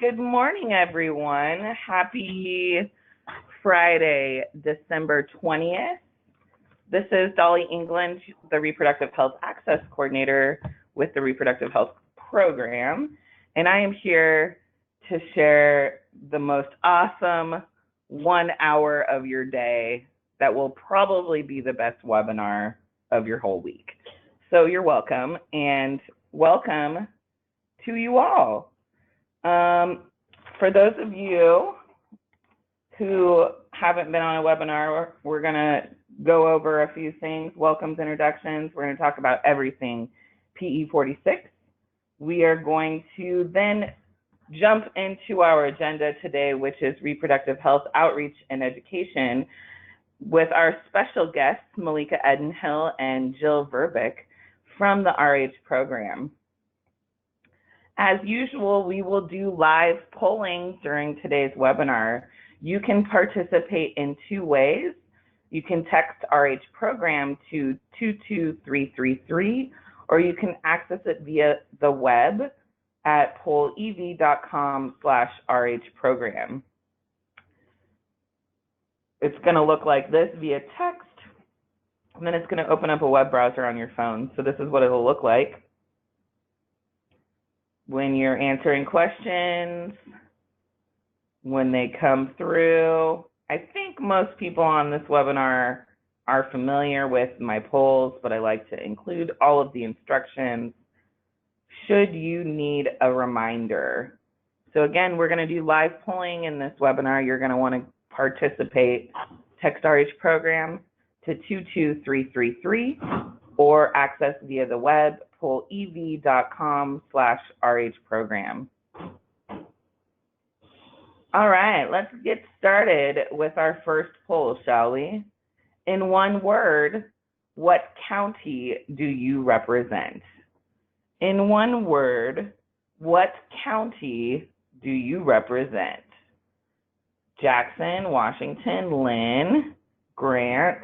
Good morning, everyone. Happy Friday, December 20th. This is Dolly England, the Reproductive Health Access Coordinator with the Reproductive Health Program, and I am here to share the most awesome 1 hour of your day that will probably be the best webinar of your whole week. So you're welcome, and welcome to you all. For those of you who haven't been on a webinar, we're going to go over a few things, welcomes, introductions. We're going to talk about everything PE 46. We are going to then jump into our agenda today, which is reproductive health outreach and education, with our special guests, Malika Edenhill and Jill Verbick from the RH program. As usual, we will do live polling during today's webinar. You can participate in two ways. You can text RH program to 22333, or you can access it via the web at pollev.com/RH program. It's going to look like this via text, and then it's going to open up a web browser on your phone. So this is what it'll look like when you're answering questions, when they come through. I think most people on this webinar are familiar with my polls, but I like to include all of the instructions should you need a reminder. So again, we're going to do live polling in this webinar. You're going to want to participate. Text RH program to 22333 or access via the web, pollev.com/RH program. All right, let's get started with our first poll, shall we? In one word, what county do you represent? In one word, what county do you represent? Jackson, Washington, Lynn, Grant.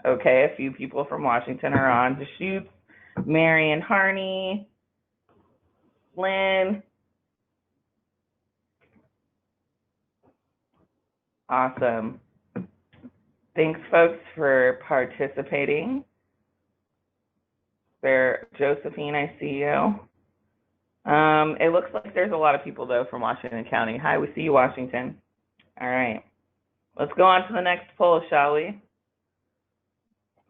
Okay, a few people from Washington are on. Deschutes, Marion, Harney, Lynn. Awesome. Thanks, folks, for participating. There, Josephine, I see you. It looks like there's a lot of people, though, from Washington County. Hi, we see you, Washington. All right. Let's go on to the next poll, shall we?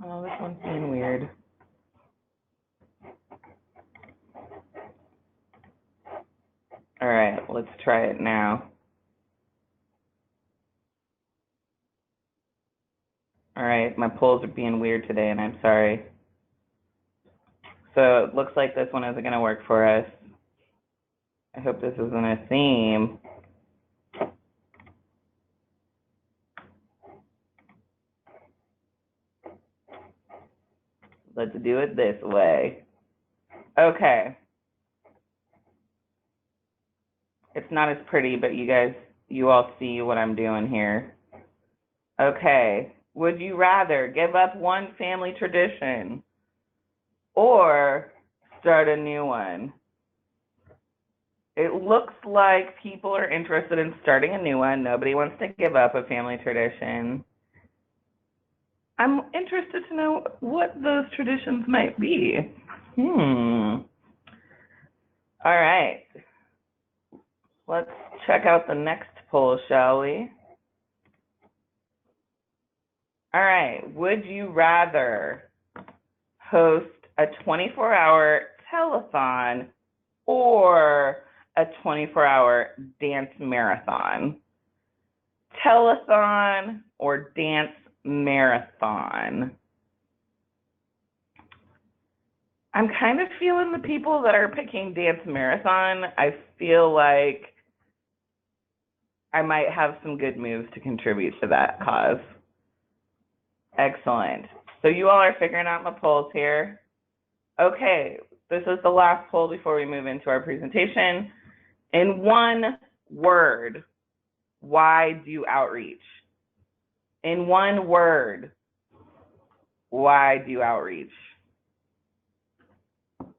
Oh, this one's being weird. All right, let's try it now. All right, my polls are being weird today, and I'm sorry. So it looks like this one isn't going to work for us. I hope this isn't a theme. Let's do it this way. Okay. It's not as pretty, but you all see what I'm doing here. Okay. Would you rather give up one family tradition or start a new one? It looks like people are interested in starting a new one. Nobody wants to give up a family tradition. I'm interested to know what those traditions might be. All right. Let's check out the next poll, shall we? All right. Would you rather host a 24-hour telethon or a 24-hour dance marathon? Telethon or dance marathon? I'm kind of feeling the people that are picking dance marathon. I feel like I might have some good moves to contribute to that cause. Excellent. So you all are figuring out my polls here. Okay, this is the last poll before we move into our presentation. In one word, why do outreach? In one word, why do outreach?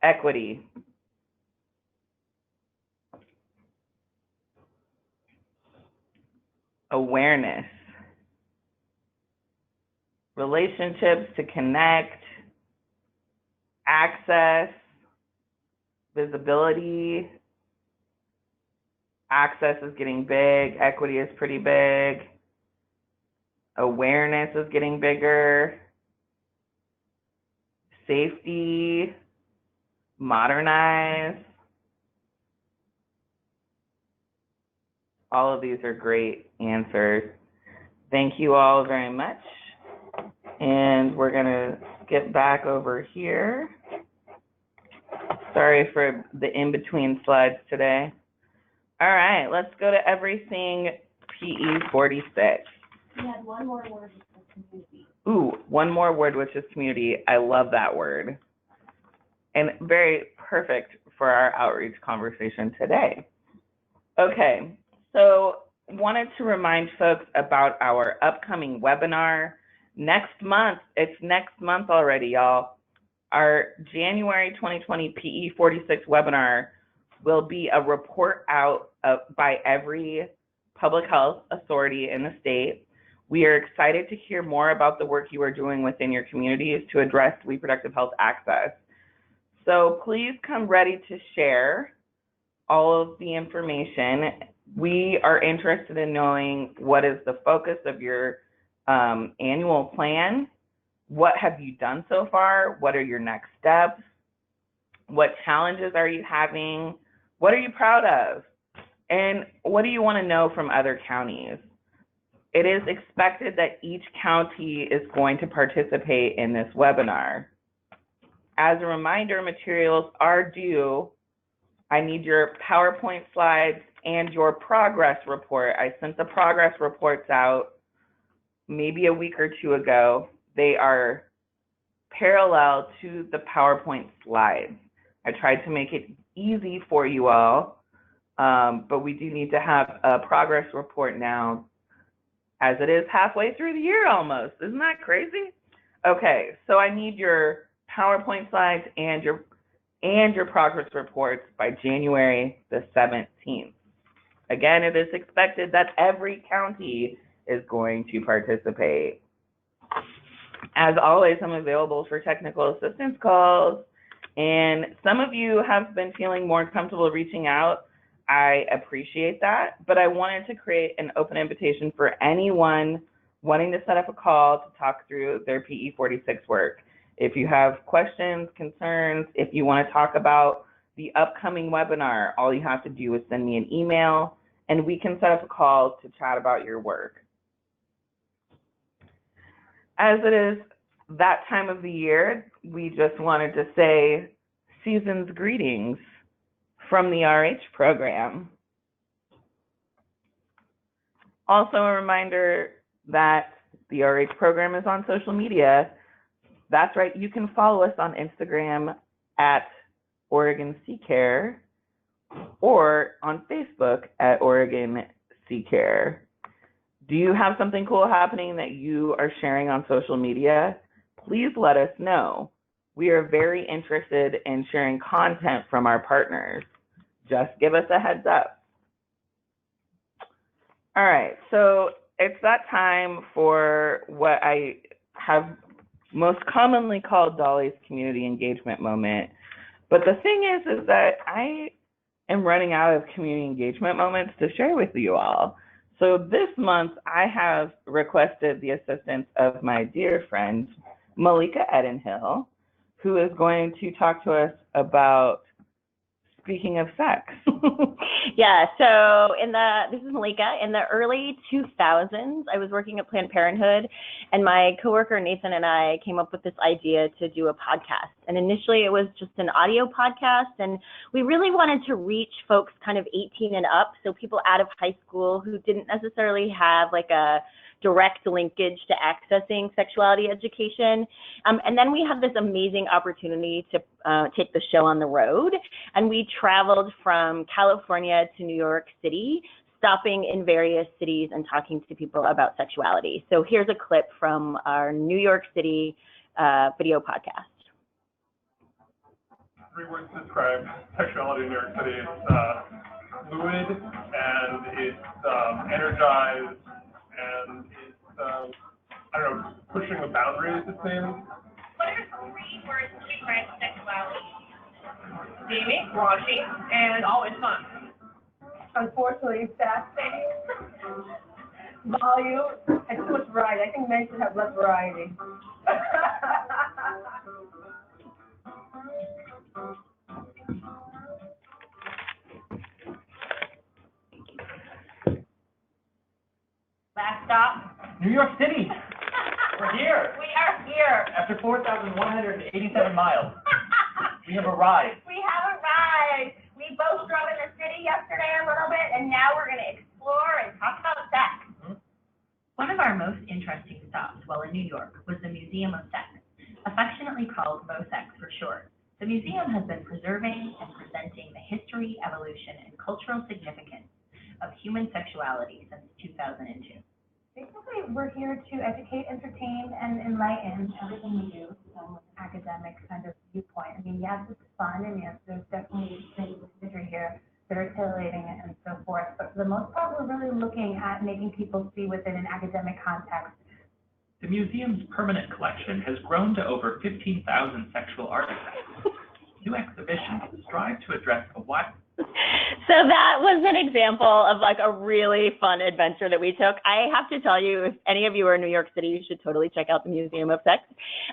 Equity. awareness, relationships to connect, access, visibility. Access is getting big, equity is pretty big, awareness is getting bigger, safety, modernize. All of these are great answers. Thank you all very much. And we're going to skip back over here. Sorry for the in-between slides today. All right, let's go to everything PE 46. We had one more word, which was community. Ooh, one more word, which is community. I love that word. And very perfect for our outreach conversation today. Okay, so wanted to remind folks about our upcoming webinar next month. It's next month already, y'all. Our January 2020 PE 46 webinar will be a report out by every public health authority in the state. We are excited to hear more about the work you are doing within your communities to address reproductive health access. So please come ready to share all of the information. We are interested in knowing what is the focus of your annual plan. What have you done so far? What are your next steps? What challenges are you having? What are you proud of? And what do you want to know from other counties? It is expected that each county is going to participate in this webinar. As a reminder, materials are due. I need your PowerPoint slides and your progress report. I sent the progress reports out maybe a week or two ago. They are parallel to the PowerPoint slides. I tried to make it easy for you all, but we do need to have a progress report now, as it is halfway through the year almost. Isn't that crazy? Okay, so I need your PowerPoint slides and your progress reports by January the 17th. Again, it is expected that every county is going to participate. As always, I'm available for technical assistance calls, and some of you have been feeling more comfortable reaching out. I appreciate that, but I wanted to create an open invitation for anyone wanting to set up a call to talk through their PE 46 work. If you have questions, concerns, if you want to talk about the upcoming webinar, all you have to do is send me an email and we can set up a call to chat about your work. As it is that time of the year, we just wanted to say season's greetings from the RH program. Also a reminder that the RH program is on social media. That's right, you can follow us on Instagram at Oregon CCare or on Facebook at Oregon CCare. Do you have something cool happening that you are sharing on social media? Please let us know. We are very interested in sharing content from our partners. Just give us a heads up. All right, so it's that time for what I have most commonly called Dolly's community engagement moment. But the thing is that I am running out of community engagement moments to share with you all. So this month, I have requested the assistance of my dear friend, Malika Edenhill, who is going to talk to us about speaking of sex. Yeah, so this is Malika. In the early 2000s, I was working at Planned Parenthood, and my coworker Nathan and I came up with this idea to do a podcast. And initially it was just an audio podcast, and we really wanted to reach folks kind of 18 and up, so people out of high school who didn't necessarily have like a direct linkage to accessing sexuality education. And then we had this amazing opportunity to take the show on the road. And we traveled from California to New York City, stopping in various cities and talking to people about sexuality. So here's a clip from our New York City video podcast. 3 words to describe sexuality in New York City. It's fluid, and it's energized, and it's, I don't know, pushing the boundaries, it seems. What are 3 words to describe sexuality? Steamy, raunchy, and always fun. Unfortunately, fascinating. Volume and too much variety. I think men should have less variety. Last stop. New York City. We're here. We are here. After 4,187 miles, we have arrived. We have arrived. We both drove in the city yesterday a little bit, and now we're going to explore and talk about sex. One of our most interesting stops while in New York was the Museum of Sex, affectionately called MoSex for short. The museum has been preserving and presenting the history, evolution, and cultural significance of human sexuality since 2002. Basically, we're here to educate, entertain, and enlighten everything we do from an academic kind of viewpoint. I mean, yes, it's fun, and yes, there's definitely things with imagery here that are titillating and so forth. But for the most part, we're really looking at making people see within an academic context. The museum's permanent collection has grown to over 15,000 sexual artifacts. New exhibitions strive to address a wide. So that was an example of like a really fun adventure that we took. I have to tell you, if any of you are in New York City, you should totally check out the Museum of Sex.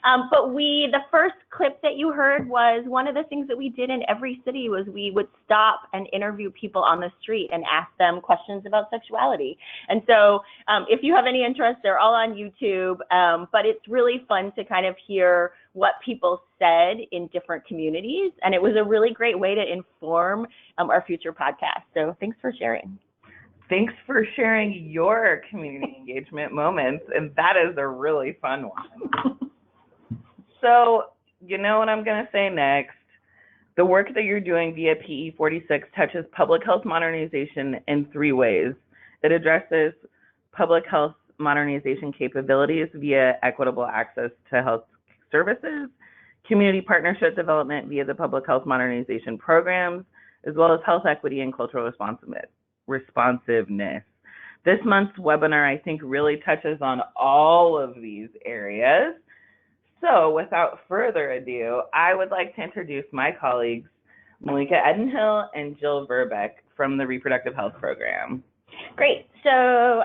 But the first clip that you heard was one of the things that we did in every city was we would stop and interview people on the street and ask them questions about sexuality. And so if you have any interest, they're all on YouTube, but it's really fun to kind of hear what people said in different communities. And it was a really great way to inform our future podcast. So thanks for sharing. Thanks for sharing your community engagement moments. And that is a really fun one. So, you know what I'm going to say next? The work that you're doing via PE 46 touches public health modernization in 3 ways. It addresses public health modernization capabilities via equitable access to health services, community partnership development via the public health modernization programs, as well as health equity and cultural responsiveness. This month's webinar, I think, really touches on all of these areas. So without further ado, I would like to introduce my colleagues, Malika Edenhill and Jill Verbeck from the Reproductive Health Program. Great. So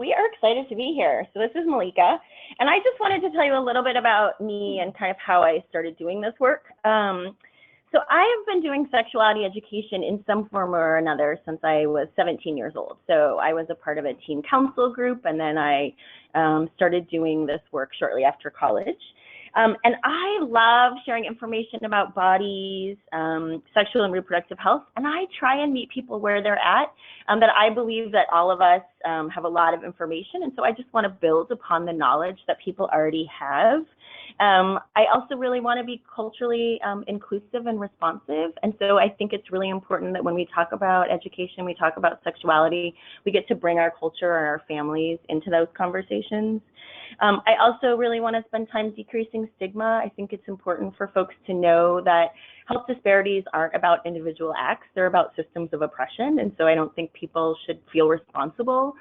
we are excited to be here. So this is Malika, and I just wanted to tell you a little bit about me and kind of how I started doing this work. So I have been doing sexuality education in some form or another since I was 17 years old. So I was a part of a teen council group, and then I started doing this work shortly after college. And I love sharing information about bodies, sexual and reproductive health, and I try and meet people where they're at, that I believe that all of us have a lot of information, and so I just want to build upon the knowledge that people already have. I also really want to be culturally inclusive and responsive, and so I think it's really important that when we talk about education, we talk about sexuality, we get to bring our culture and our families into those conversations. I also really want to spend time decreasing stigma. I think it's important for folks to know that health disparities aren't about individual acts, they're about systems of oppression, and so I don't think people should feel responsible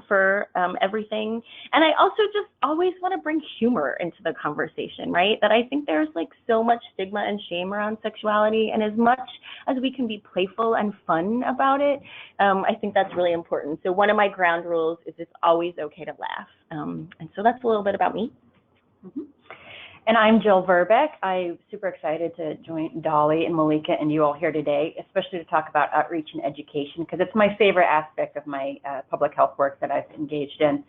for everything. And I also just always want to bring humor into the conversation, right? That I think there's like so much stigma and shame around sexuality, and as much as we can be playful and fun about it, I think that's really important. So one of my ground rules is it's always okay to laugh. And so that's a little bit about me. And I'm Jill Verbeck. I'm super excited to join Dolly and Malika and you all here today, especially to talk about outreach and education, because it's my favorite aspect of my public health work that I've engaged in.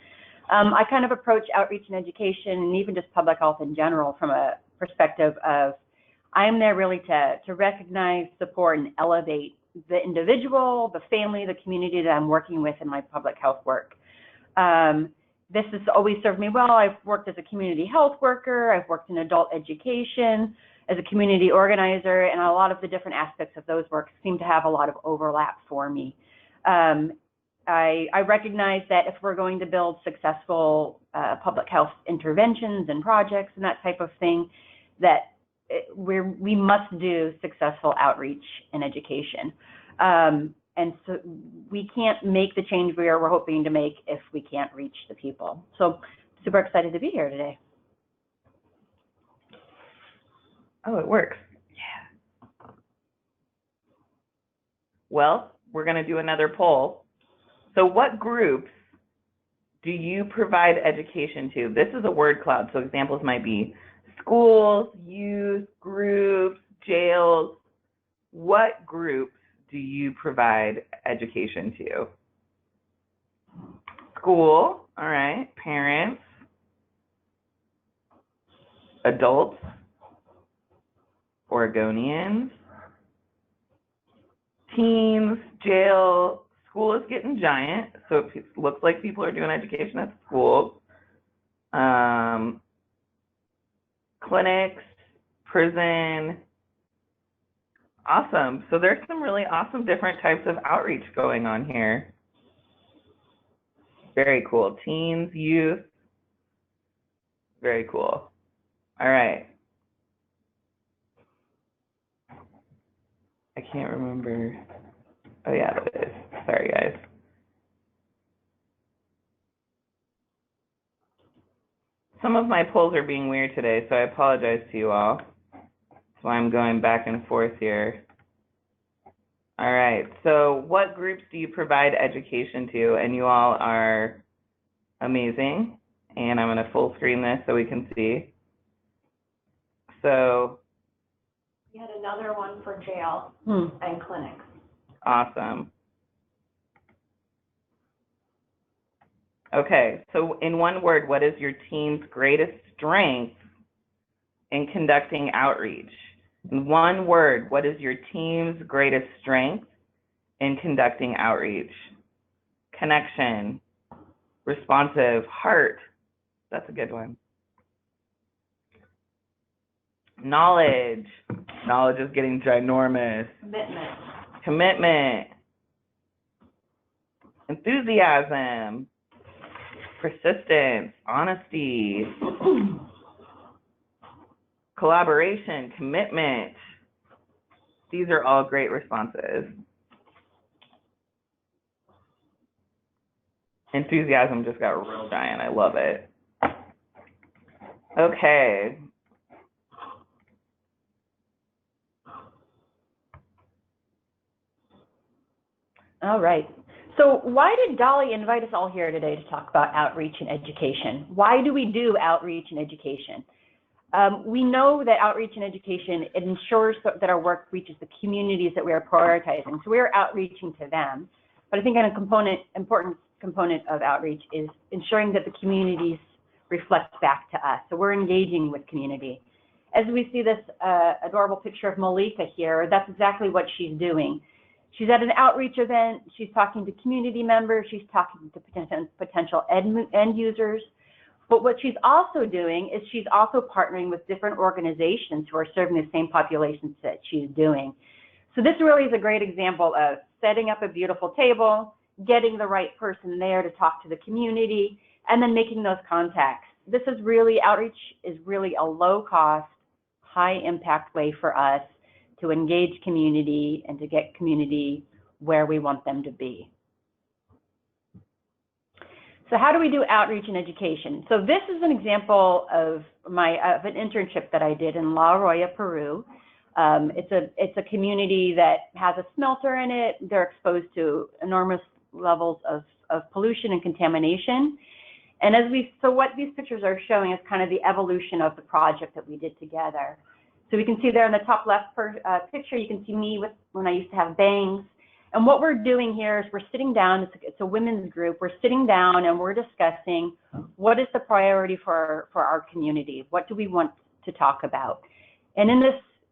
I kind of approach outreach and education and even just public health in general from a perspective of I'm there really to recognize, support, and elevate the individual, the family, the community that I'm working with in my public health work. This has always served me well. I've worked as a community health worker. I've worked in adult education as a community organizer, and a lot of the different aspects of those works seem to have a lot of overlap for me. I recognize that if we're going to build successful public health interventions and projects and that type of thing, that we must do successful outreach and education. And so we can't make the change we're hoping to make if we can't reach the people. So super excited to be here today. Oh, it works. Yeah. Well, we're going to do another poll. So what groups do you provide education to? This is a word cloud, so examples might be schools, youth, groups, jails. What groups do you provide education to? School, all right, parents, adults, Oregonians, teens, jail. School is getting giant, so it looks like people are doing education at school. Clinics, prison. Awesome. So there's some really awesome different types of outreach going on here. Very cool. Teens, youth. Very cool. All right. I can't remember. Oh, yeah, that is. Sorry, guys. Some of my polls are being weird today, so I apologize to you all. That's why I'm going back and forth here. All right, so what groups do you provide education to? And you all are amazing. And I'm going to full screen this so we can see. So We had another one for jail and clinics. awesome. Okay, so in one word, what is your team's greatest strength in conducting outreach? In one word, what is your team's greatest strength in conducting outreach? Connection, responsive, heart. That's a good one. Knowledge. Knowledge is getting ginormous. Commitment. Commitment. Enthusiasm. Persistence. Honesty. Collaboration. Commitment. These are all great responses. Enthusiasm just got real giant. I love it. Okay. All right. So why did Dolly invite us all here today to talk about outreach and education? Why do we do outreach and education? We know that outreach and education, it ensures that our work reaches the communities that we are prioritizing. So we are outreaching to them. But I think an important component of outreach is ensuring that the communities reflect back to us. So we're engaging with community. As we see this adorable picture of Malika here, that's exactly what she's doing. She's at an outreach event, she's talking to community members, she's talking to potential end users. But what she's also doing is she's also partnering with different organizations who are serving the same populations that she's doing. So this really is a great example of setting up a beautiful table, getting the right person there to talk to the community, and then making those contacts. This is really, outreach is really a low cost, high impact way for us to engage community and to get community where we want them to be. So how do we do outreach and education? So this is an example of an internship that I did in La Arroya, Peru. It's a community that has a smelter in it. They're exposed to enormous levels of pollution and contamination. And so what these pictures are showing is kind of the evolution of the project that we did together. So we can see there in the top left picture, you can see me when I used to have bangs. And what we're doing here is we're sitting down, it's a women's group, we're sitting down and we're discussing what is the priority for our community, what do we want to talk about. And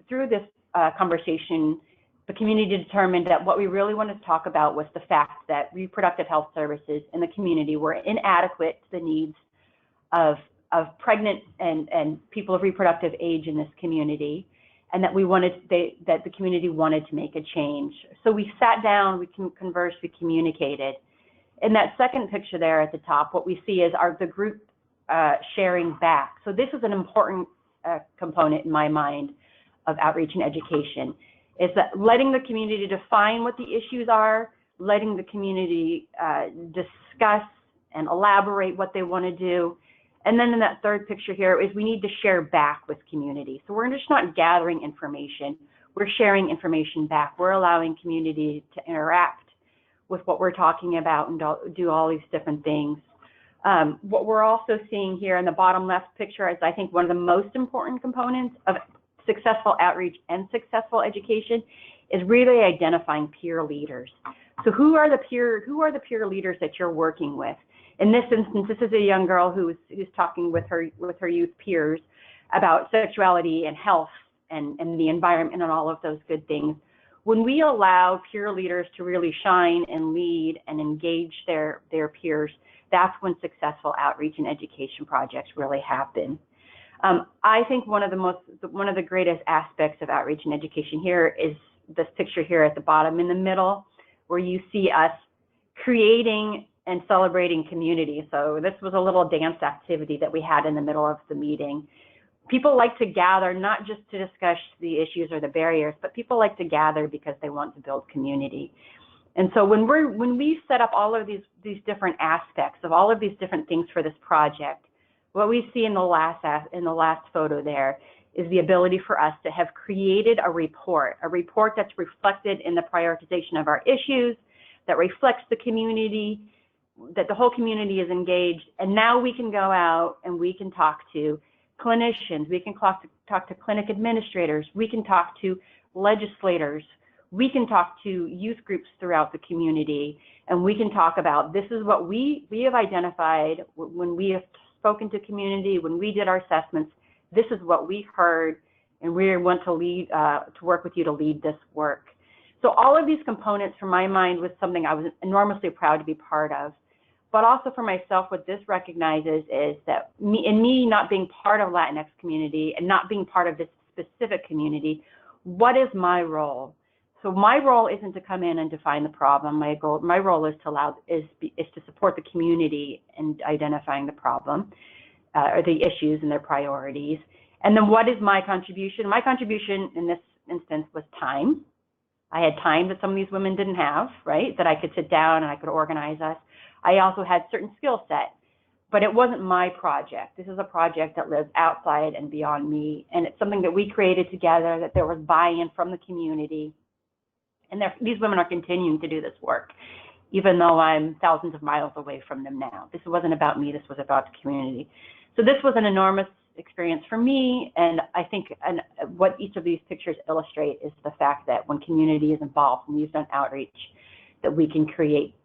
through this conversation, the community determined that what we really wanted to talk about was the fact that reproductive health services in the community were inadequate to the needs of pregnant and people of reproductive age in this community, and that that the community wanted to make a change. So we sat down, we conversed, we communicated. In that second picture there at the top, what we see is the group sharing back. So this is an important component in my mind of outreach and education, is that letting the community define what the issues are, letting the community discuss and elaborate what they want to do. And then in that third picture here is we need to share back with community. So we're just not gathering information, we're sharing information back. We're allowing community to interact with what we're talking about and do all these different things. What we're also seeing here in the bottom left picture is, I think, one of the most important components of successful outreach and successful education is really identifying peer leaders. So who are the peer leaders that you're working with? In this instance, this is a young girl who's talking with her youth peers about sexuality and health and the environment and all of those good things. When we allow peer leaders to really shine and lead and engage their peers, that's when successful outreach and education projects really happen. I think one of the greatest aspects of outreach and education here is this picture here at the bottom in the middle, where you see us creating and celebrating community. So this was a little dance activity that we had in the middle of the meeting. People like to gather not just to discuss the issues or the barriers, but people like to gather because they want to build community. And so when we set up all of these different aspects of all of these different things for this project, what we see in the last photo there is the ability for us to have created a report that's reflected in the prioritization of our issues, that reflects the community, that the whole community is engaged. And now we can go out and we can talk to clinicians, we can talk to clinic administrators, we can talk to legislators, we can talk to youth groups throughout the community, and we can talk about, this is what we have identified when we have spoken to community, when we did our assessments, this is what we heard, and we want to lead, to work with you to lead this work. So all of these components, from my mind, was something I was enormously proud to be part of. But also for myself, what this recognizes is that me not being part of Latinx community and not being part of this specific community, what is my role? So my role isn't to come in and define the problem. My role is to support the community in identifying the problem or the issues and their priorities. And then what is my contribution? My contribution in this instance was time. I had time that some of these women didn't have, right? That I could sit down and I could organize us. I also had certain skill set, but it wasn't my project. This is a project that lives outside and beyond me, and it's something that we created together, that there was buy-in from the community. And these women are continuing to do this work, even though I'm thousands of miles away from them now. This wasn't about me, this was about the community. So this was an enormous experience for me, and I think what each of these pictures illustrate is the fact that when community is involved, when we've done outreach, that we can create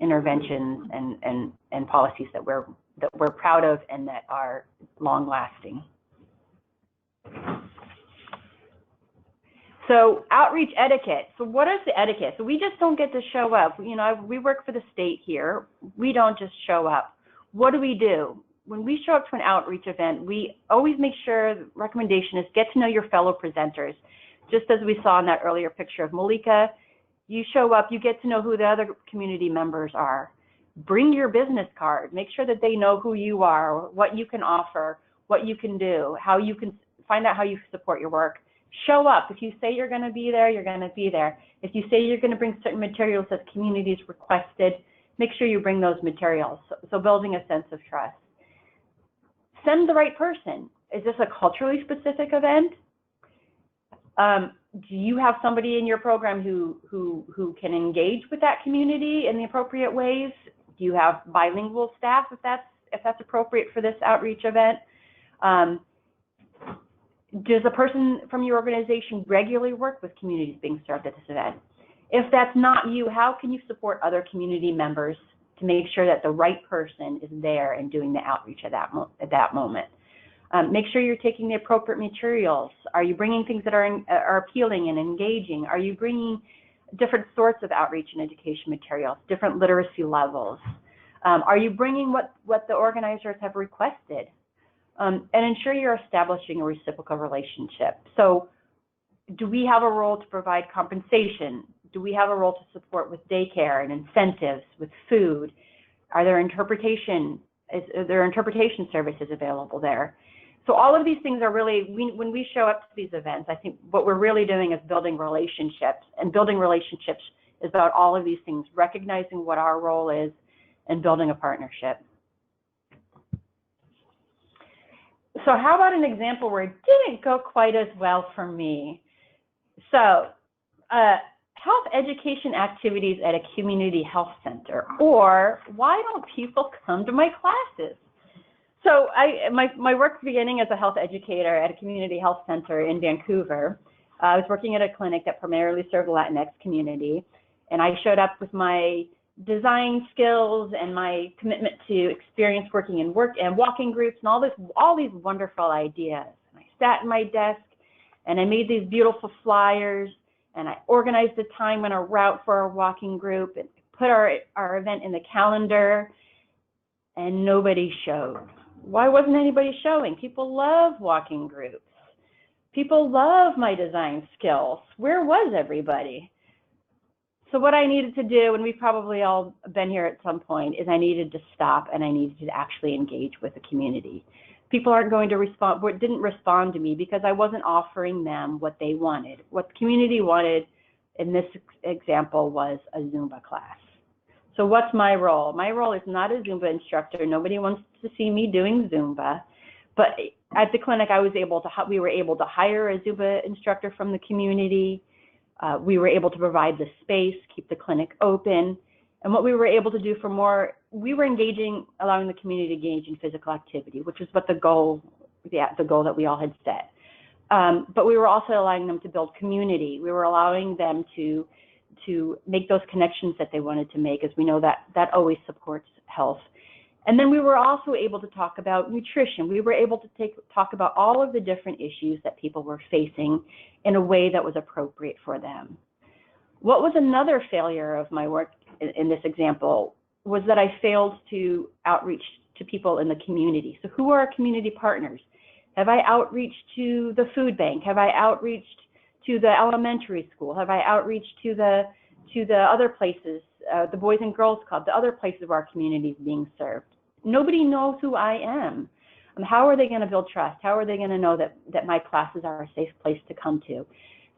interventions and policies that we're proud of and that are long-lasting. So outreach etiquette. So what is the etiquette? So we just don't get to show up. You know, we work for the state here. We don't just show up. What do? When we show up to an outreach event, we always make sure the recommendation is get to know your fellow presenters. Just as we saw in that earlier picture of Malika, you show up, you get to know who the other community members are. Bring your business card. Make sure that they know who you are, what you can offer, what you can do, how you can find out how you support your work. Show up. If you say you're going to be there, you're going to be there. If you say you're going to bring certain materials that the community has requested, make sure you bring those materials. So building a sense of trust. Send the right person. Is this a culturally specific event? Do you have somebody in your program who can engage with that community in the appropriate ways? Do you have bilingual staff if that's appropriate for this outreach event? Does a person from your organization regularly work with communities being served at this event? If that's not you, how can you support other community members to make sure that the right person is there and doing the outreach at that moment? Make sure you're taking the appropriate materials. Are you bringing things that are appealing and engaging? Are you bringing different sorts of outreach and education materials, different literacy levels? Are you bringing what the organizers have requested? And ensure you're establishing a reciprocal relationship. So do we have a role to provide compensation? Do we have a role to support with daycare and incentives, with food? Are there interpretation services available there? So all of these things are really, when we show up to these events, I think what we're really doing is building relationships, and building relationships is about all of these things, recognizing what our role is and building a partnership. So how about an example where it didn't go quite as well for me? So health education activities at a community health center, or why don't people come to my classes? So my work beginning as a health educator at a community health center in Vancouver. I was working at a clinic that primarily served the Latinx community, and I showed up with my design skills and my commitment to experience working in walking groups and all these wonderful ideas. And I sat in my desk and I made these beautiful flyers, and I organized a time and a route for our walking group and put our event in the calendar, and nobody showed. Why wasn't anybody showing? People love walking groups. People love my design skills. Where was everybody? So what I needed to do, and we've probably all been here at some point, is I needed to stop and I needed to actually engage with the community. People aren't going to respond, didn't respond to me because I wasn't offering them what they wanted. What the community wanted in this example was a Zumba class. So what's my role? My role is not a Zumba instructor. Nobody wants to see me doing Zumba. But at the clinic, we were able to hire a Zumba instructor from the community. We were able to provide the space, keep the clinic open. And what we were able to do we were allowing the community to engage in physical activity, which is what the goal that we all had set. But we were also allowing them to build community. We were allowing them to make those connections that they wanted to make, as we know that always supports health. And then we were also able to talk about nutrition. We were able to talk about all of the different issues that people were facing in a way that was appropriate for them. What was another failure of my work in this example was that I failed to outreach to people in the community. So who are our community partners? Have I outreached to the food bank? Have I outreached to the elementary school? Have I outreached to the other places, the Boys and Girls Club, the other places where our community is being served? Nobody knows who I am. How are they going to build trust? How are they going to know that my classes are a safe place to come to?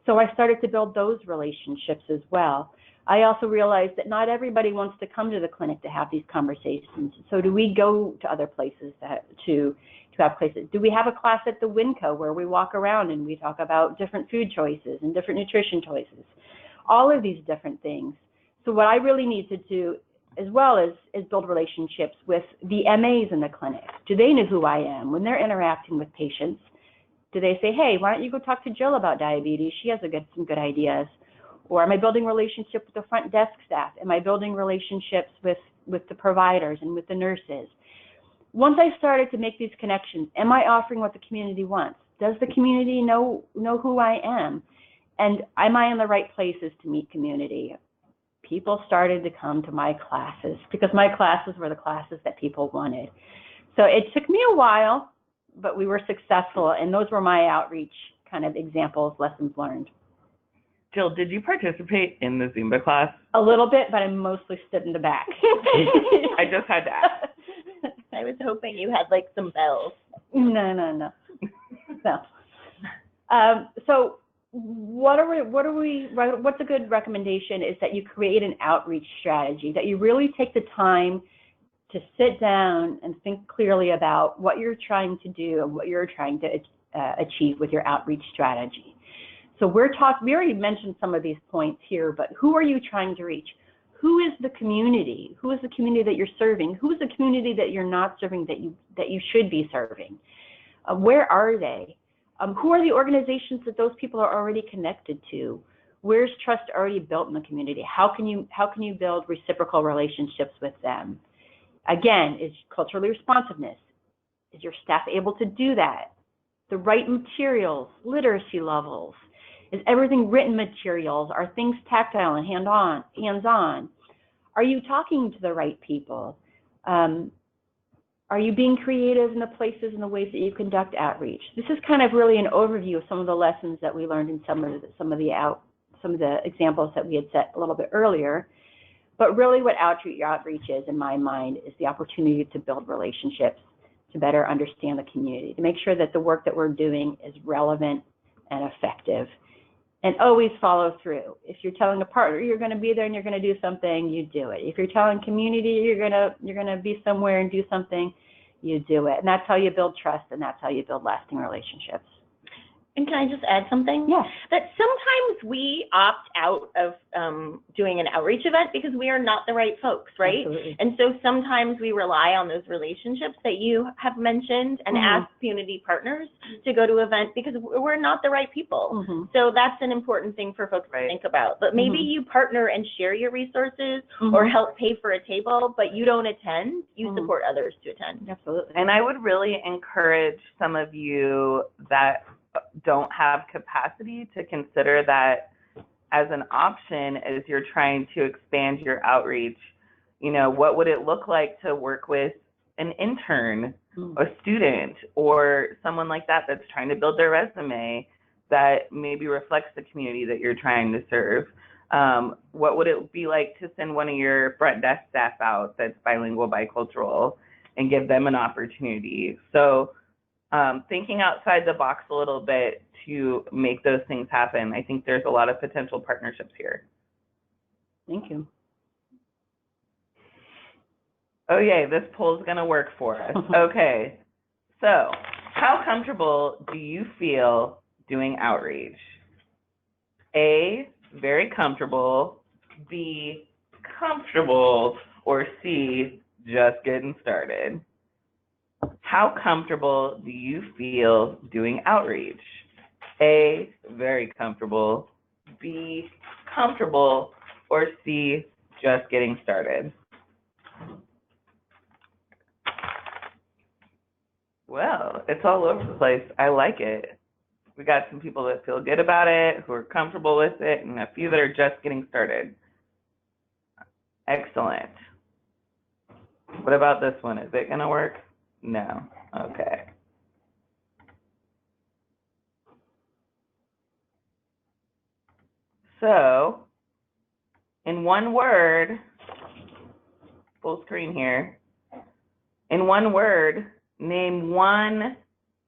So I started to build those relationships as well. I also realized that not everybody wants to come to the clinic to have these conversations. So do we go to other places to have places? Do we have a class at the Winco where we walk around and we talk about different food choices and different nutrition choices? All of these different things. So what I really need to do as well is build relationships with the MAs in the clinic. Do they know who I am? When they're interacting with patients, do they say, hey, why don't you go talk to Jill about diabetes? She has some good ideas. Or am I building relationships with the front desk staff? Am I building relationships with the providers and with the nurses? Once I started to make these connections, am I offering what the community wants? Does the community know who I am? And am I in the right places to meet community? People started to come to my classes because my classes were the classes that people wanted. So it took me a while, but we were successful, and those were my outreach kind of examples, lessons learned. Jill, did you participate in the Zumba class? A little bit, but I mostly stood in the back. I just had to ask. I was hoping you had like some bells. No. So what's a good recommendation is that you create an outreach strategy, that you really take the time to sit down and think clearly about what you're trying to do and what you're trying to achieve with your outreach strategy. So we already mentioned some of these points here, but who are you trying to reach? Who is the community? Who is the community that you're serving? Who is the community that you're not serving that you should be serving? Where are they? Who are the organizations that those people are already connected to? Where's trust already built in the community? How can you build reciprocal relationships with them? Again, is culturally responsiveness. Is your staff able to do that? The right materials, literacy levels. Is everything written materials? Are things tactile and hands-on? Are you talking to the right people? Are you being creative in the places and the ways that you conduct outreach? This is kind of really an overview of some of the lessons that we learned in some of the examples that we had set a little bit earlier. But really what outreach is, in my mind, is the opportunity to build relationships, to better understand the community, to make sure that the work that we're doing is relevant and effective. And always follow through. If you're telling a partner you're going to be there and you're going to do something, you do it. If you're telling community you're going to be somewhere and do something, you do it. And that's how you build trust, and that's how you build lasting relationships. And can I just add something? Yes. That sometimes we opt out of doing an outreach event because we are not the right folks, right? Absolutely. And so sometimes we rely on those relationships that you have mentioned and ask community partners to go to events because we're not the right people. So that's an important thing for folks to think about. But maybe you partner and share your resources or help pay for a table, but you don't attend, you support others to attend. Absolutely. And I would really encourage some of you that don't have capacity to consider that as an option as you're trying to expand your outreach. You know, what would it look like to work with an intern, a student, or someone like that that's trying to build their resume that maybe reflects the community that you're trying to serve? What would it be like to send one of your front desk staff out that's bilingual, bicultural, and give them an opportunity? So thinking outside the box a little bit to make those things happen. I think there's a lot of potential partnerships here. Thank you. Oh, yay, this poll is going to work for us. Okay, so how comfortable do you feel doing outreach? A, very comfortable, B, comfortable, or C, just getting started? How comfortable do you feel doing outreach? A, very comfortable, B, comfortable, or C, just getting started? Well, it's all over the place. I like it. We got some people that feel good about it, who are comfortable with it, and a few that are just getting started. Excellent. What about this one? Is it going to work? No. Okay. So, in one word, full screen here, in one word, name one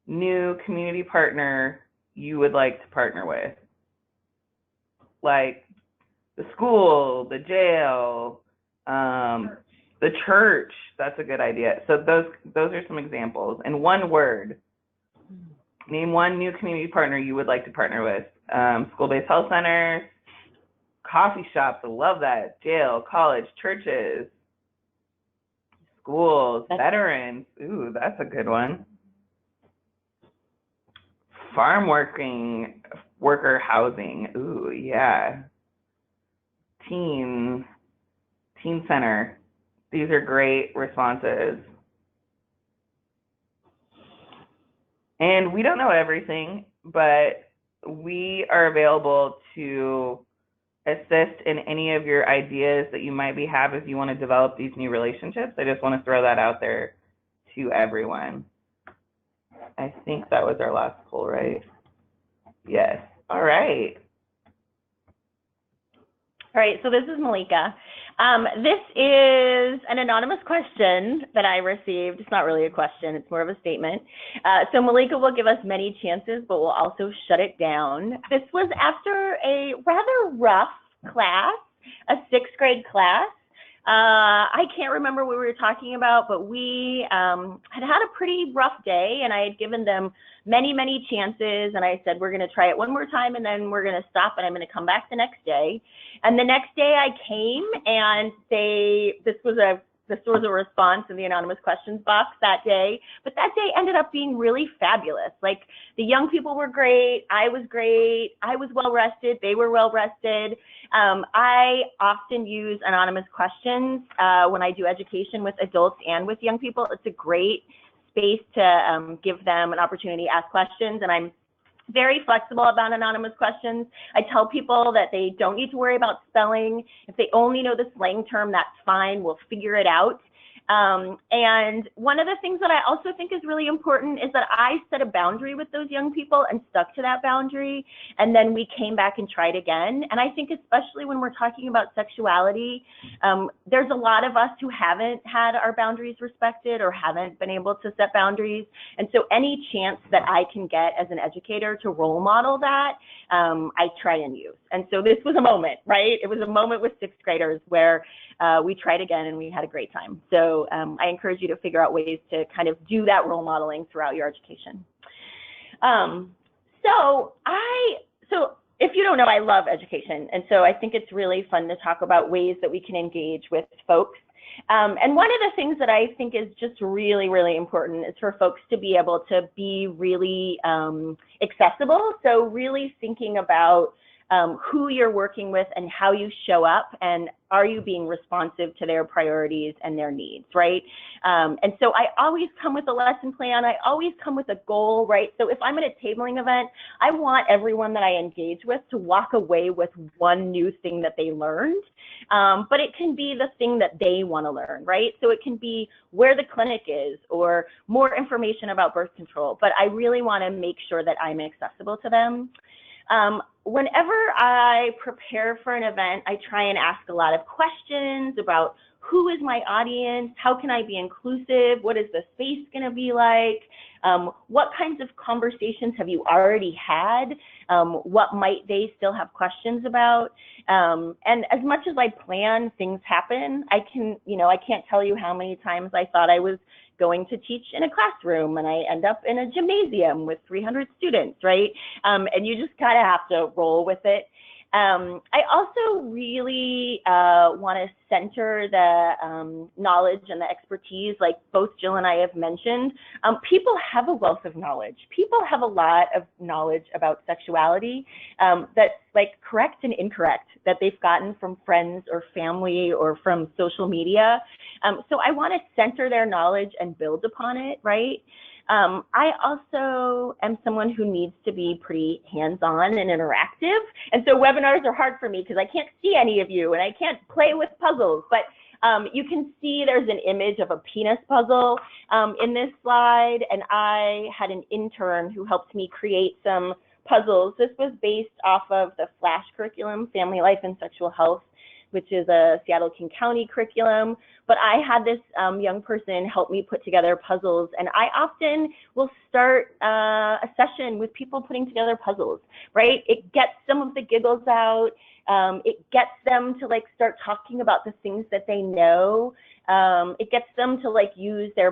new community partner you would like to partner with. Like the school, the jail, the church. That's a good idea. So those are some examples. In one word, name one new community partner you would like to partner with. School-based health centers, coffee shops, I love that, jail, college, churches, schools, veterans, ooh, that's a good one. Farm worker housing, ooh, yeah. Teen center, these are great responses. And we don't know everything, but we are available to assist in any of your ideas that you might have if you want to develop these new relationships. I just want to throw that out there to everyone. I think that was our last poll, right? Yes. All right. All right, so this is Malika. This is an anonymous question that I received. It's not really a question, it's more of a statement. So Malika will give us many chances, but will also shut it down. This was after a rather rough class, a 6th grade class. I can't remember what we were talking about, but we had a pretty rough day, and I had given them many chances, and I said, we're going to try it one more time, and then we're going to stop, and I'm going to come back the next day. And the next day I came, and this was a response in the anonymous questions box that day, but that day ended up being really fabulous. Like, the young people were great, I was well rested, they were well rested. I often use anonymous questions when I do education with adults and with young people. It's a great space to give them an opportunity to ask questions, and I'm very flexible about anonymous questions. I tell people that they don't need to worry about spelling. If they only know the slang term, that's fine. We'll figure it out. And one of the things that I also think is really important is that I set a boundary with those young people and stuck to that boundary, and then we came back and tried again. And I think especially when we're talking about sexuality, there's a lot of us who haven't had our boundaries respected or haven't been able to set boundaries. And so any chance that I can get as an educator to role model that, I try and use. And so this was a moment, right? It was a moment with sixth graders where we tried again and we had a great time. So I encourage you to figure out ways to kind of do that role modeling throughout your education. So if you don't know, I love education. And so I think it's really fun to talk about ways that we can engage with folks. And one of the things that I think is just really, really important is for folks to be able to be really accessible. So really thinking about who you're working with and how you show up, and are you being responsive to their priorities and their needs, right? And so I always come with a lesson plan. I always come with a goal, right? So if I'm at a tabling event, I want everyone that I engage with to walk away with one new thing that they learned. But it can be the thing that they want to learn, right? So it can be where the clinic is or more information about birth control, but I really want to make sure that I'm accessible to them. Whenever I prepare for an event, I try and ask a lot of questions about who is my audience, how can I be inclusive, what is the space going to be like, what kinds of conversations have you already had, what might they still have questions about, and as much as I plan, things happen. I can't tell you how many times I thought I was going to teach in a classroom and I end up in a gymnasium with 300 students, right? And you just kind of have to roll with it. I also really want to center the knowledge and the expertise, like both Jill and I have mentioned. People have a wealth of knowledge. People have a lot of knowledge about sexuality that's like correct and incorrect, that they've gotten from friends or family or from social media. So I want to center their knowledge and build upon it, right? I also am someone who needs to be pretty hands-on and interactive. And so webinars are hard for me because I can't see any of you and I can't play with puzzles. But you can see there's an image of a penis puzzle in this slide. And I had an intern who helped me create some puzzles. This was based off of the FLASH curriculum, Family Life and Sexual Health, which is a Seattle-King County curriculum. But I had this young person help me put together puzzles, and I often will start a session with people putting together puzzles, right? It gets some of the giggles out. It gets them to like start talking about the things that they know. It gets them to like use their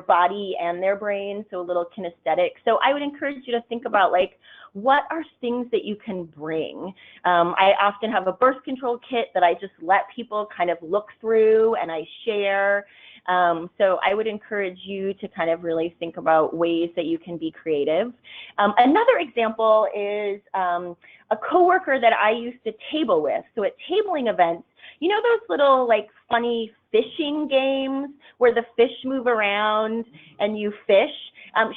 body and their brain, so a little kinesthetic. So I would encourage you to think about like, what are things that you can bring? I often have a birth control kit that I just let people kind of look through and I share. So I would encourage you to kind of really think about ways that you can be creative. Another example is a coworker that I used to table with. So at tabling events, you know those little like funny fishing games where the fish move around and you fish?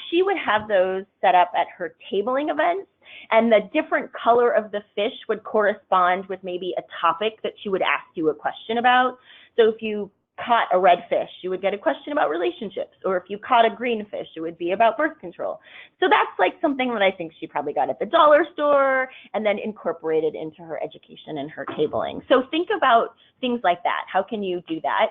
She would have those set up at her tabling events, and the different color of the fish would correspond with maybe a topic that she would ask you a question about. So if you caught a red fish, you would get a question about relationships, or if you caught a green fish, it would be about birth control. So that's like something that I think she probably got at the dollar store and then incorporated into her education and her tabling. So think about things like that. How can you do that?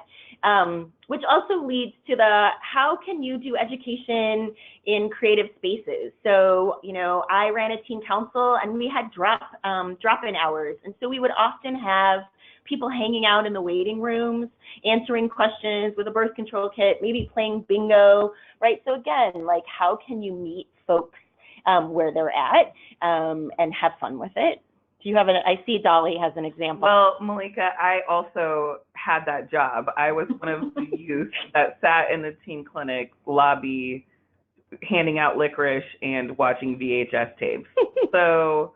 Which also leads to the, how can you do education in creative spaces? So, you know, I ran a teen council and we had drop-in hours. And so we would often have people hanging out in the waiting rooms, answering questions with a birth control kit, maybe playing bingo, right? So again, like, how can you meet folks where they're at and have fun with it? Do you have I see Dolly has an example. Well, Malika, I also had that job. I was one of the youth that sat in the teen clinic lobby handing out licorice and watching VHS tapes. So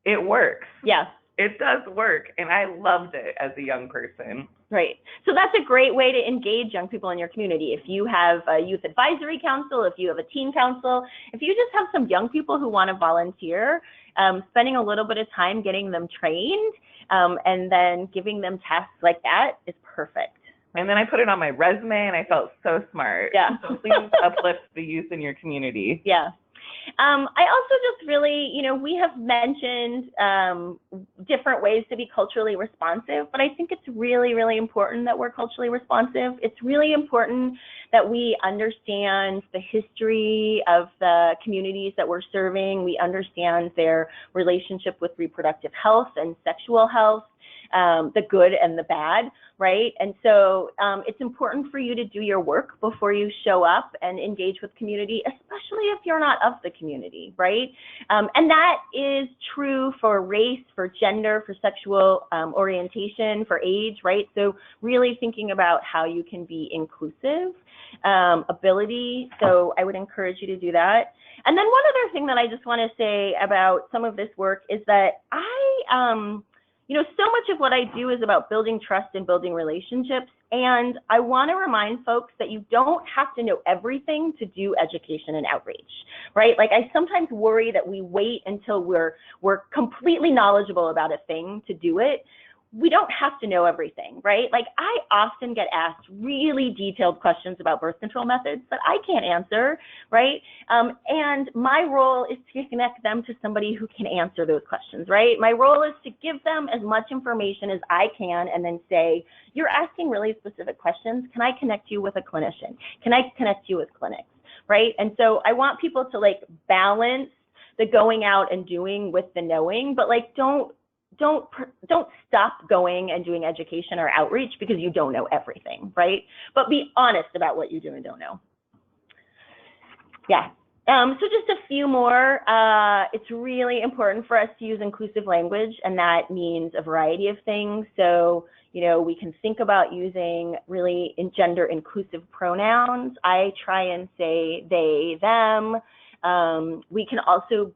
it works. Yeah. It does work, and I loved it as a young person. Right. So that's a great way to engage young people in your community. If you have a youth advisory council, if you have a teen council, if you just have some young people who want to volunteer, spending a little bit of time getting them trained and then giving them tasks like that is perfect. And then I put it on my resume, and I felt so smart. Yeah. So please uplift the youth in your community. Yeah. I also just really, we have mentioned different ways to be culturally responsive, but I think it's really, really important that we're culturally responsive. It's really important that we understand the history of the communities that we're serving. We understand their relationship with reproductive health and sexual health, the good and the bad, right? And so it's important for you to do your work before you show up and engage with community, especially if you're not of the community, right? And that is true for race, for gender, for sexual orientation, for age, right? So really thinking about how you can be inclusive, ability. So I would encourage you to do that. And then one other thing that I just want to say about some of this work is that so much of what I do is about building trust and building relationships. And I want to remind folks that you don't have to know everything to do education and outreach, right? Like I sometimes worry that we wait until we're completely knowledgeable about a thing to do it. We don't have to know everything, right? Like I often get asked really detailed questions about birth control methods that I can't answer, right? And my role is to connect them to somebody who can answer those questions, right? My role is to give them as much information as I can and then say, you're asking really specific questions. Can I connect you with a clinician? Can I connect you with clinics, right? And so I want people to like balance the going out and doing with the knowing, but like don't stop going and doing education or outreach because you don't know everything, right? But be honest about what you do and don't know. Yeah. So just a few more. It's really important for us to use inclusive language, and that means a variety of things. So, we can think about using really gender inclusive pronouns. I try and say they, them. We can also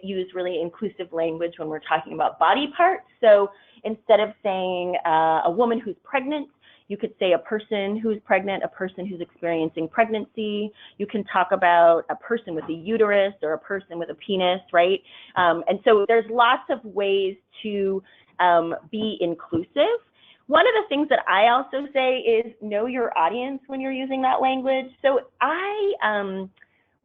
use really inclusive language when we're talking about body parts. So instead of saying a woman who's pregnant, you could say a person who's pregnant, a person who's experiencing pregnancy. You can talk about a person with a uterus or a person with a penis, right? And so there's lots of ways to be inclusive. One of the things that I also say is know your audience when you're using that language. So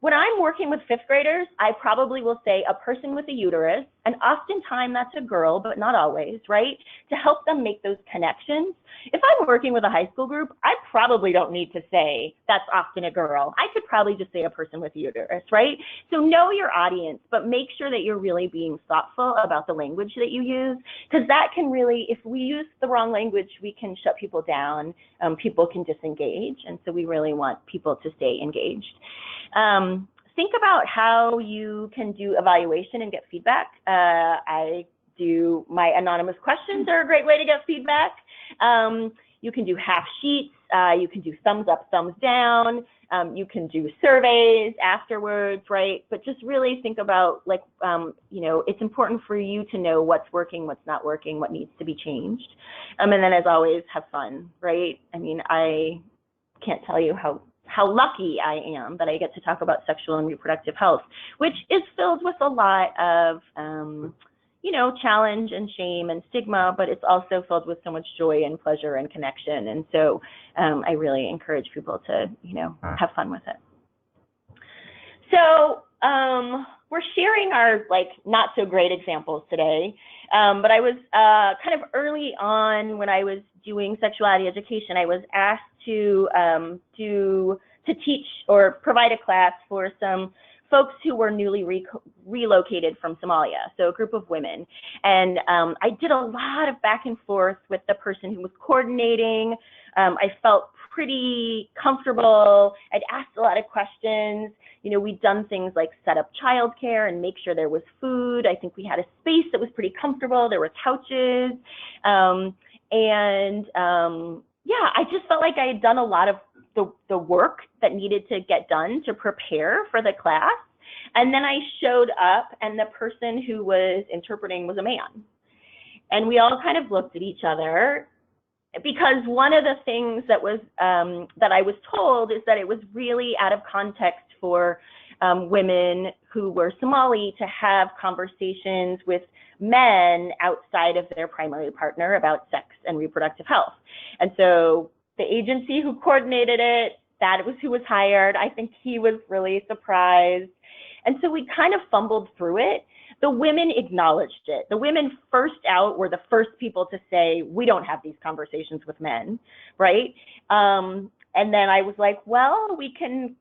when I'm working with fifth graders, I probably will say a person with a uterus, and oftentimes that's a girl, but not always, right? To help them make those connections. If I'm working with a high school group, I probably don't need to say that's often a girl. I could probably just say a person with a uterus, right? So know your audience, but make sure that you're really being thoughtful about the language that you use, because that can really, if we use the wrong language, we can shut people down, people can disengage, and so we really want people to stay engaged. Think about how you can do evaluation and get feedback. I do my anonymous questions are a great way to get feedback. You can do half sheets. You can do thumbs up, thumbs down. You can do surveys afterwards, right? But just really think about like, it's important for you to know what's working, what's not working, what needs to be changed. And then as always, have fun, right? I mean, I can't tell you how lucky I am that I get to talk about sexual and reproductive health, which is filled with a lot of, challenge and shame and stigma, but it's also filled with so much joy and pleasure and connection. And so I really encourage people to, have fun with it. So we're sharing our not so great examples today, but I was kind of early on when I was doing sexuality education, I was asked to teach or provide a class for some folks who were newly relocated from Somalia, so a group of women. And I did a lot of back and forth with the person who was coordinating. I felt pretty comfortable. I'd asked a lot of questions. We'd done things like set up childcare and make sure there was food. I think we had a space that was pretty comfortable. There were couches. Yeah, I just felt like I had done a lot of the work that needed to get done to prepare for the class. And then I showed up and the person who was interpreting was a man. And we all kind of looked at each other because one of the things that was that I was told is that it was really out of context for women who were Somali to have conversations with men outside of their primary partner about sex and reproductive health. And so the agency who coordinated it, that was who was hired. I think he was really surprised. And so we kind of fumbled through it. The women acknowledged it. The women first out were the first people to say, we don't have these conversations with men, right? And then I was like, well, we can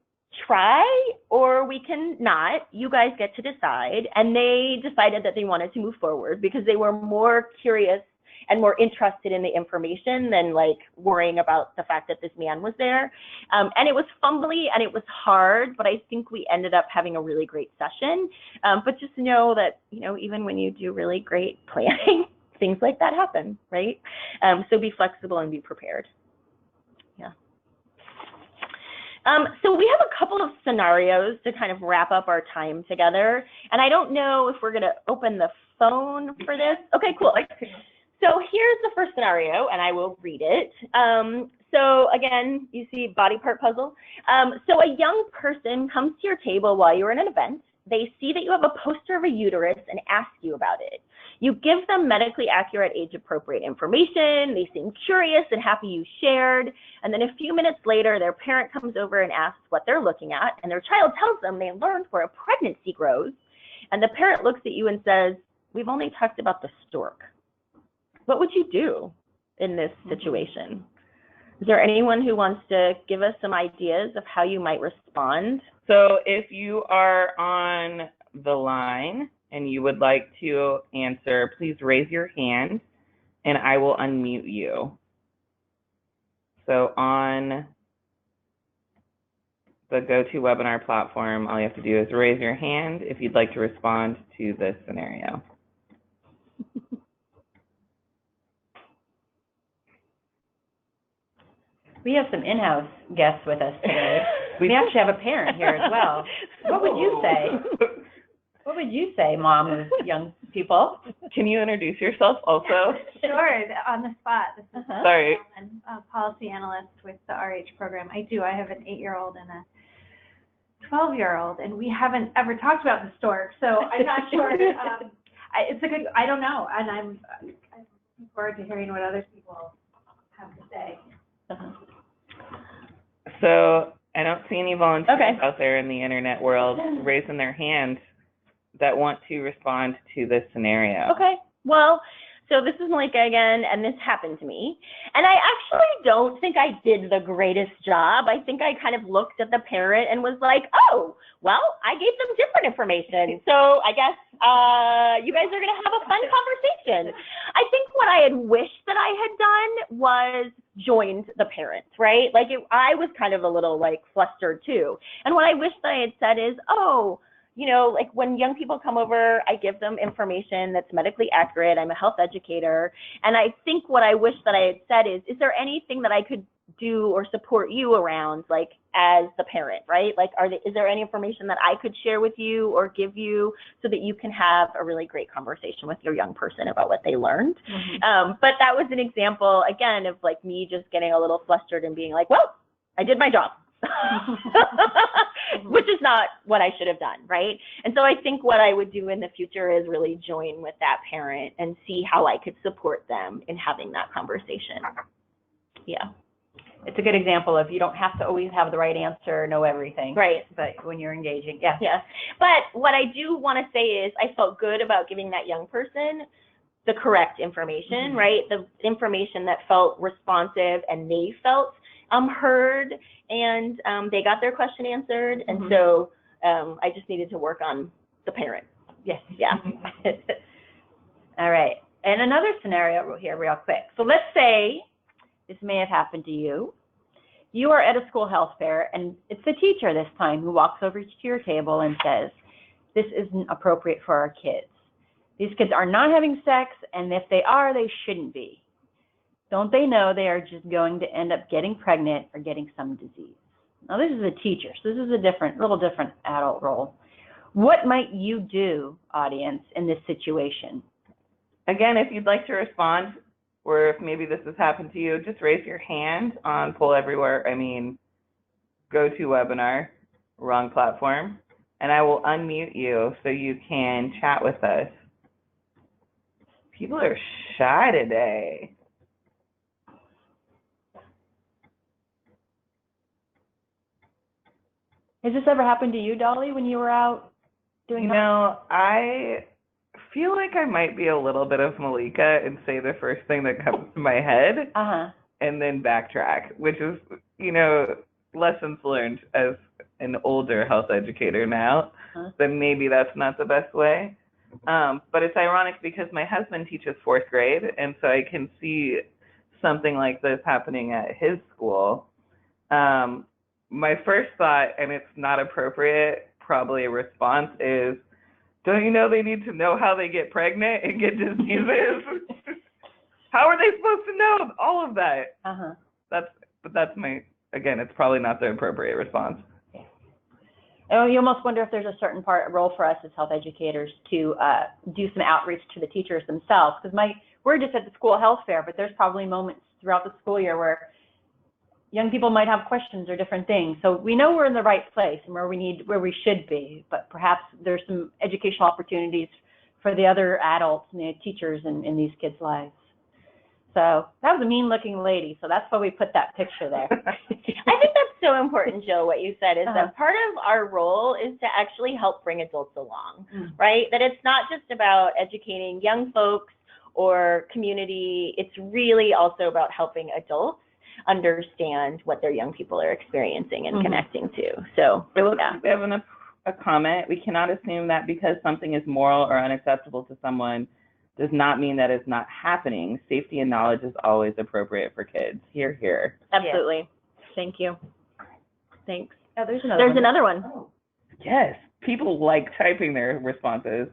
try or we can not. You guys get to decide. And they decided that they wanted to move forward because they were more curious and more interested in the information than like worrying about the fact that this man was there. And it was fumbly and it was hard, but I think we ended up having a really great session. But just know that, you know, even when you do really great planning, things like that happen, right? So be flexible and be prepared. Yeah. So we have a couple of scenarios to kind of wrap up our time together. And I don't know if we're going to open the phone for this. Okay, cool. So here's the first scenario, and I will read it. So again, you see body part puzzle. So a young person comes to your table while you're in an event. They see that you have a poster of a uterus and ask you about it. You give them medically accurate, age-appropriate information. They seem curious and happy you shared. And then a few minutes later, their parent comes over and asks what they're looking at, and their child tells them they learned where a pregnancy grows. And the parent looks at you and says, we've only talked about the stork. What would you do in this situation? Is there anyone who wants to give us some ideas of how you might respond? So if you are on the line and you would like to answer, please raise your hand and I will unmute you. So on the GoToWebinar platform, all you have to do is raise your hand if you'd like to respond to this scenario. We have some in-house guests with us today. We actually have a parent here as well. What would you say? What would you say, mom of young people? Can you introduce yourself also? Sure, on the spot. This is Sorry. I'm a policy analyst with the RH program. I have an 8-year-old and a 12-year-old, and we haven't ever talked about the stork, so I'm not sure. I don't know, and I'm looking forward to hearing what other people have to say. So I don't see any volunteers out there in the internet world raising their hand that want to respond to this scenario. Okay, well, so this is Malika again, and this happened to me. And I actually don't think I did the greatest job. I think I kind of looked at the parent and was like, oh, well, I gave them different information. So I guess you guys are going to have a fun conversation. I think what I had wished that I had done was joined the parent, right? Like I was kind of a little like flustered too. And what I wish that I had said is, oh, you know, like when young people come over, I give them information that's medically accurate. I'm a health educator. And I think what I wish that I had said is there anything that I could do or support you around, like as the parent, right? Like, is there any information that I could share with you or give you so that you can have a really great conversation with your young person about what they learned? Mm-hmm. But that was an example, again, of like me just getting a little flustered and being like, well, I did my job. Which is not what I should have done, right? And so I think what I would do in the future is really join with that parent and see how I could support them in having that conversation. Yeah. It's a good example of you don't have to always have the right answer, know everything. Right. But when you're engaging, yeah. Yeah. But what I do want to say is I felt good about giving that young person the correct information, mm-hmm. right? The information that felt responsive and they felt heard, and they got their question answered, and mm-hmm. so I just needed to work on the parent. Yes. Yeah. All right. And another scenario here real quick. So let's say this may have happened to you. You are at a school health fair, and it's the teacher this time who walks over to your table and says, this isn't appropriate for our kids. These kids are not having sex, and if they are, they shouldn't be. Don't they know they are just going to end up getting pregnant or getting some disease? Now, this is a teacher, so this is a little different adult role. What might you do, audience, in this situation? Again, if you'd like to respond, or if maybe this has happened to you, just raise your hand on Poll Everywhere. GoToWebinar, wrong platform, and I will unmute you so you can chat with us. People are shy today. Has this ever happened to you, Dolly, when you were out doing I feel like I might be a little bit of Malika and say the first thing that comes to my head and then backtrack, which is, lessons learned as an older health educator now, then maybe that's not the best way. But it's ironic because my husband teaches 4th grade, and so I can see something like this happening at his school. My first thought, and it's not appropriate, probably a response is, don't you know they need to know how they get pregnant and get diseases? How are they supposed to know all of that? That's again, it's probably not the appropriate response. And you almost wonder if there's a certain role for us as health educators to do some outreach to the teachers themselves, because we're just at the school health fair, but there's probably moments throughout the school year where young people might have questions or different things. So we know we're in the right place and where we should be, but perhaps there's some educational opportunities for the other adults and the teachers in these kids' lives. So that was a mean-looking lady, so that's why we put that picture there. I think that's so important, Jill, what you said, is that part of our role is to actually help bring adults along, right? That it's not just about educating young folks or community, it's really also about helping adults understand what their young people are experiencing and connecting to. So, we have a comment. We cannot assume that because something is moral or unacceptable to someone does not mean that it's not happening. Safety and knowledge is always appropriate for kids. Hear, hear. Absolutely. Yeah. Thank you. Thanks. Oh, there's another one. Yes. People like typing their responses.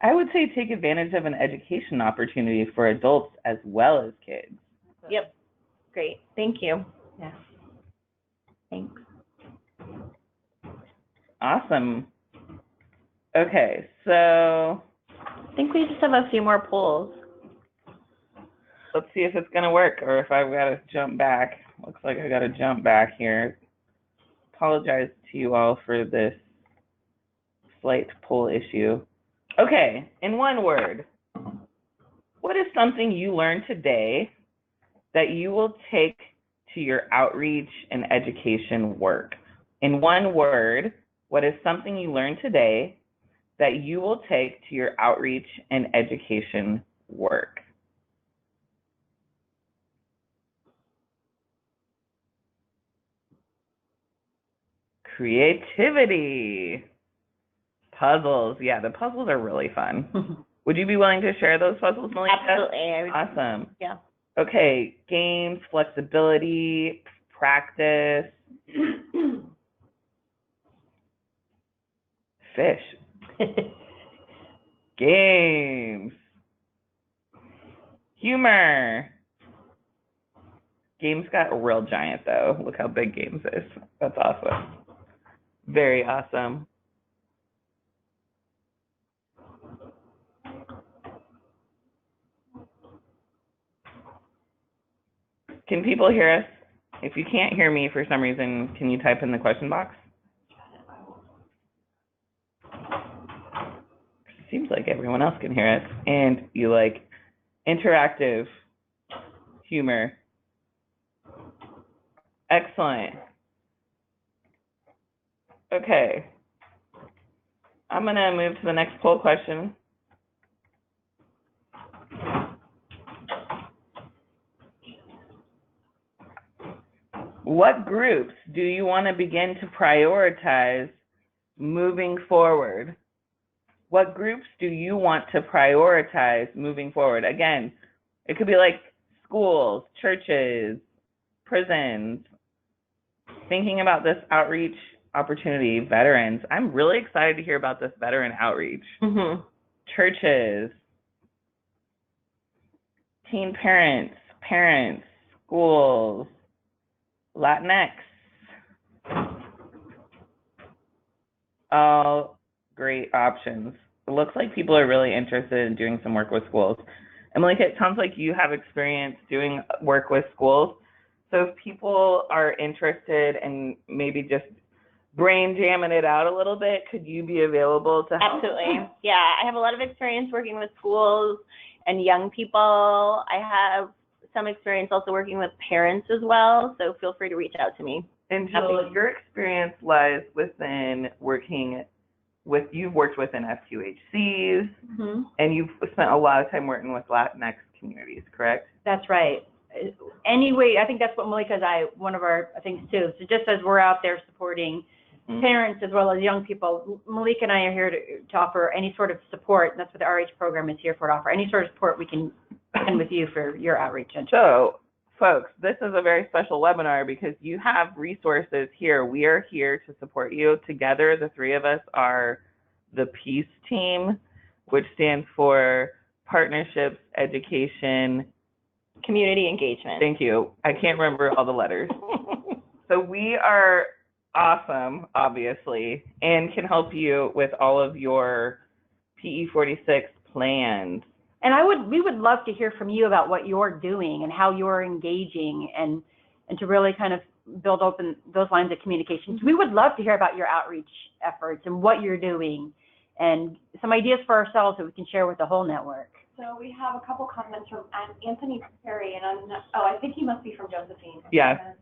I would say take advantage of an education opportunity for adults as well as kids. Yep. Great. Thank you. Yeah. Thanks. Awesome. Okay, so I think we just have a few more polls. Let's see if it's going to work or if I've got to jump back. Looks like I got to jump back here. Apologize to you all for this slight poll issue. Okay, in one word, what is something you learned today that you will take to your outreach and education work? In one word, what is something you learned today that you will take to your outreach and education work? Creativity. Puzzles. Yeah, the puzzles are really fun. Would you be willing to share those puzzles, Melissa? Absolutely. Awesome. Yeah. Okay, games, flexibility, practice. Fish. Games. Humor. Games got real giant though. Look how big Games is. That's awesome. Very awesome. Can people hear us? If you can't hear me for some reason, can you type in the question box? Seems like everyone else can hear us. And you like interactive humor. Excellent. Okay. I'm going to move to the next poll question. What groups do you want to begin to prioritize moving forward? What groups do you want to prioritize moving forward? Again, it could be like schools, churches, prisons. Thinking about this outreach opportunity, veterans. I'm really excited to hear about this veteran outreach. Churches, teen parents, schools, Latinx. All great options. It looks like people are really interested in doing some work with schools. And Malika, it sounds like you have experience doing work with schools. So if people are interested in maybe just brain jamming it out a little bit, could you be available to help? Absolutely. Yeah, I have a lot of experience working with schools and young people. I have some experience also working with parents as well, so feel free to reach out to me. And Jill, your experience lies within you've worked within FQHCs, and you've spent a lot of time working with Latinx communities, correct? That's right. Anyway, I think that's what Malika and one of our things too. So just as we're out there supporting parents as well as young people, Malika and I are here to offer any sort of support. And that's what the RH program is here for, to offer any sort of support we can send with you for your outreach. So, folks, this is a very special webinar because you have resources here. We are here to support you. Together, the three of us are the PEACE team, which stands for Partnerships, Education, Community Engagement. Thank you. I can't remember all the letters. So we are awesome, obviously, and can help you with all of your PE46 plans. And we would love to hear from you about what you're doing and how you're engaging and to really kind of build open those lines of communication. We would love to hear about your outreach efforts and what you're doing and some ideas for ourselves that we can share with the whole network. So we have a couple comments from Anthony Perry, and I think he must be from Josephine. Yeah.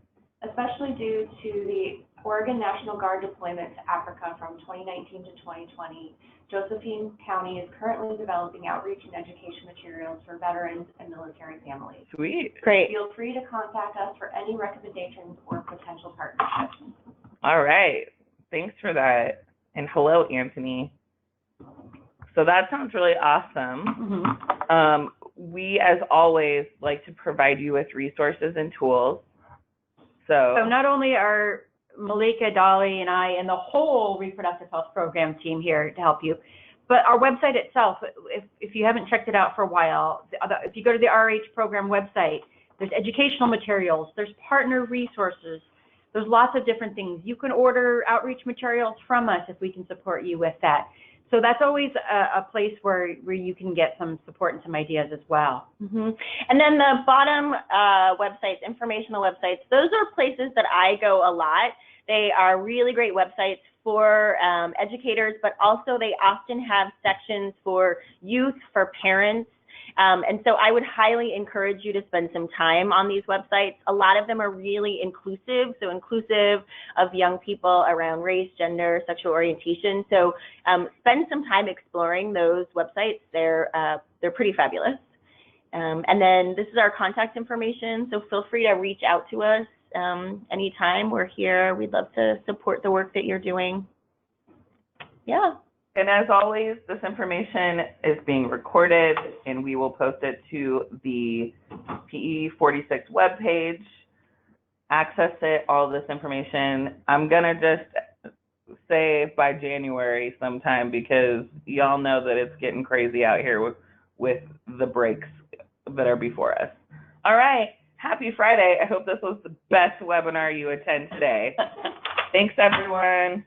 Especially due to the Oregon National Guard deployment to Africa from 2019 to 2020, Josephine County is currently developing outreach and education materials for veterans and military families. Sweet. Great. Feel free to contact us for any recommendations or potential partnerships. All right. Thanks for that. And hello, Anthony. So that sounds really awesome. We, as always, like to provide you with resources and tools. So not only are Malika, Dolly, and I, and the whole reproductive health program team here to help you, but our website itself, if you haven't checked it out for a while, if you go to the RH program website, there's educational materials, there's partner resources, there's lots of different things. You can order outreach materials from us if we can support you with that. So that's always a place where you can get some support and some ideas as well. And then the bottom websites, informational websites, those are places that I go a lot. They are really great websites for educators, but also they often have sections for youth, for parents. And so I would highly encourage you to spend some time on these websites. A lot of them are really inclusive, so inclusive of young people around race, gender, sexual orientation. So spend some time exploring those websites. They're pretty fabulous. And then this is our contact information, so feel free to reach out to us anytime. We're here. We'd love to support the work that you're doing. Yeah. And as always, this information is being recorded, and we will post it to the PE46 webpage. Access it, all this information. I'm going to just say by January sometime because y'all know that it's getting crazy out here with the breaks that are before us. All right. Happy Friday. I hope this was the best webinar you attend today. Thanks, everyone.